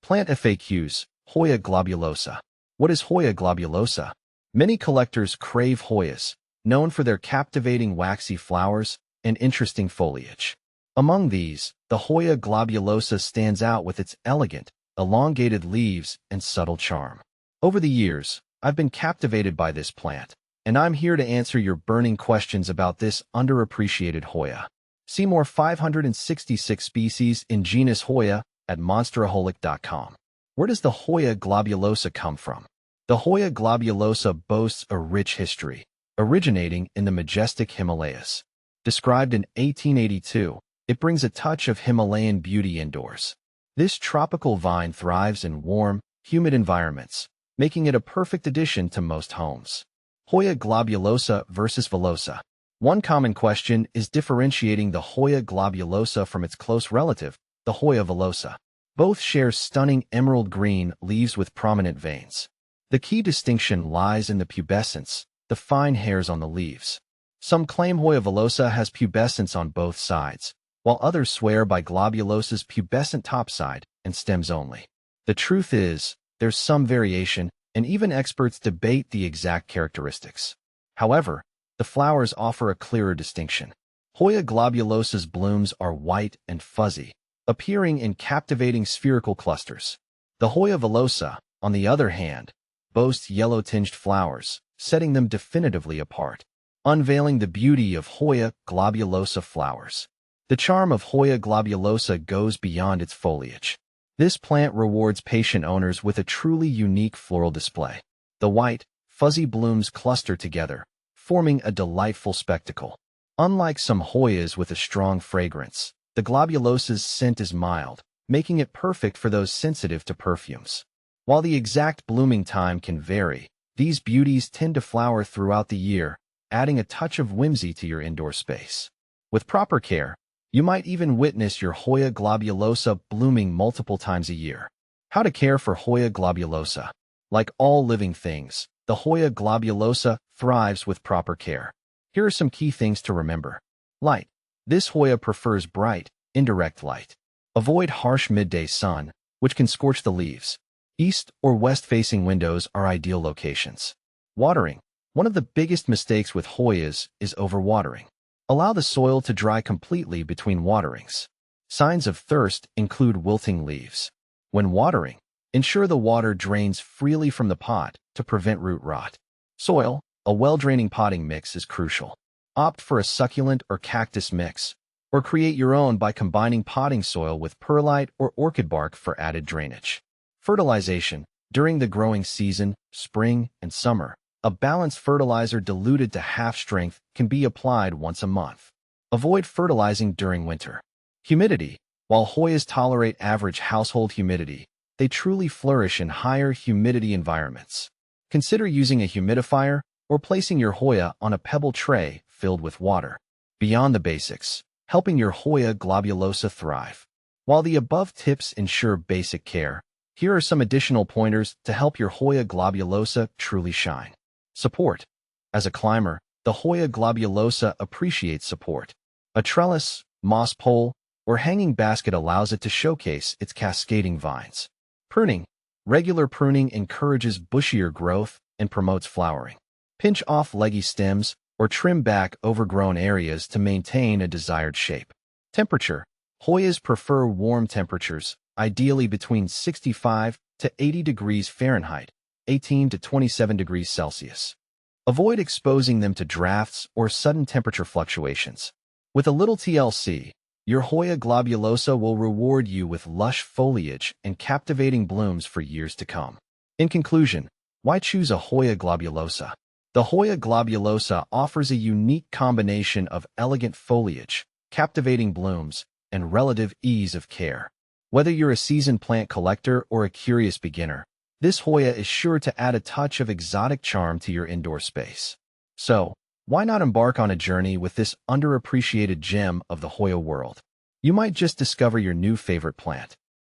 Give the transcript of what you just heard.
Plant FAQs, Hoya globulosa. What is Hoya globulosa? Many collectors crave Hoyas, known for their captivating waxy flowers and interesting foliage. Among these, the Hoya globulosa stands out with its elegant, elongated leaves and subtle charm. Over the years, I've been captivated by this plant, and I'm here to answer your burning questions about this underappreciated Hoya. See more 566 species in genus Hoya at monsteraholic.com. Where does the Hoya globulosa come from? The Hoya globulosa boasts a rich history, originating in the majestic Himalayas. Described in 1882, it brings a touch of Himalayan beauty indoors. This tropical vine thrives in warm, humid environments, making it a perfect addition to most homes. Hoya globulosa versus Villosa. One common question is differentiating the Hoya globulosa from its close relative, the Hoya villosa. Both share stunning emerald green leaves with prominent veins. The key distinction lies in the pubescence, the fine hairs on the leaves. Some claim Hoya villosa has pubescence on both sides, while others swear by globulosa's pubescent topside and stems only. The truth is, there's some variation, and even experts debate the exact characteristics. However, the flowers offer a clearer distinction. Hoya globulosa's blooms are white and fuzzy, appearing in captivating spherical clusters. The Hoya villosa, on the other hand, boasts yellow-tinged flowers, setting them definitively apart, unveiling the beauty of Hoya globulosa flowers. The charm of Hoya globulosa goes beyond its foliage. This plant rewards patient owners with a truly unique floral display. The white, fuzzy blooms cluster together, forming a delightful spectacle. Unlike some Hoyas with a strong fragrance, the globulosa's scent is mild, making it perfect for those sensitive to perfumes. While the exact blooming time can vary, these beauties tend to flower throughout the year, adding a touch of whimsy to your indoor space. With proper care, you might even witness your Hoya globulosa blooming multiple times a year. How to care for Hoya globulosa? Like all living things, the Hoya globulosa thrives with proper care. Here are some key things to remember. Light. This Hoya prefers bright, indirect light. Avoid harsh midday sun, which can scorch the leaves. East or west-facing windows are ideal locations. Watering. One of the biggest mistakes with Hoyas is overwatering. Allow the soil to dry completely between waterings. Signs of thirst include wilting leaves. When watering, ensure the water drains freely from the pot to prevent root rot. Soil. A well-draining potting mix is crucial. Opt for a succulent or cactus mix, or create your own by combining potting soil with perlite or orchid bark for added drainage. Fertilization. During the growing season, spring and summer, a balanced fertilizer diluted to half strength can be applied once a month. Avoid fertilizing during winter. Humidity. While Hoyas tolerate average household humidity, they truly flourish in higher humidity environments. Consider using a humidifier or placing your Hoya on a pebble tray filled with water. Beyond the basics, helping your Hoya globulosa thrive. While the above tips ensure basic care, here are some additional pointers to help your Hoya globulosa truly shine. Support. As a climber, the Hoya globulosa appreciates support. A trellis, moss pole, or hanging basket allows it to showcase its cascading vines. Pruning. Regular pruning encourages bushier growth and promotes flowering. Pinch off leggy stems or trim back overgrown areas to maintain a desired shape. Temperature. Hoyas prefer warm temperatures, ideally between 65 to 80 degrees Fahrenheit, 18 to 27 degrees Celsius. Avoid exposing them to drafts or sudden temperature fluctuations. With a little TLC, your Hoya globulosa will reward you with lush foliage and captivating blooms for years to come. In conclusion, why choose a Hoya globulosa? The Hoya globulosa offers a unique combination of elegant foliage, captivating blooms, and relative ease of care. Whether you're a seasoned plant collector or a curious beginner, this Hoya is sure to add a touch of exotic charm to your indoor space. So, why not embark on a journey with this underappreciated gem of the Hoya world? You might just discover your new favorite plant.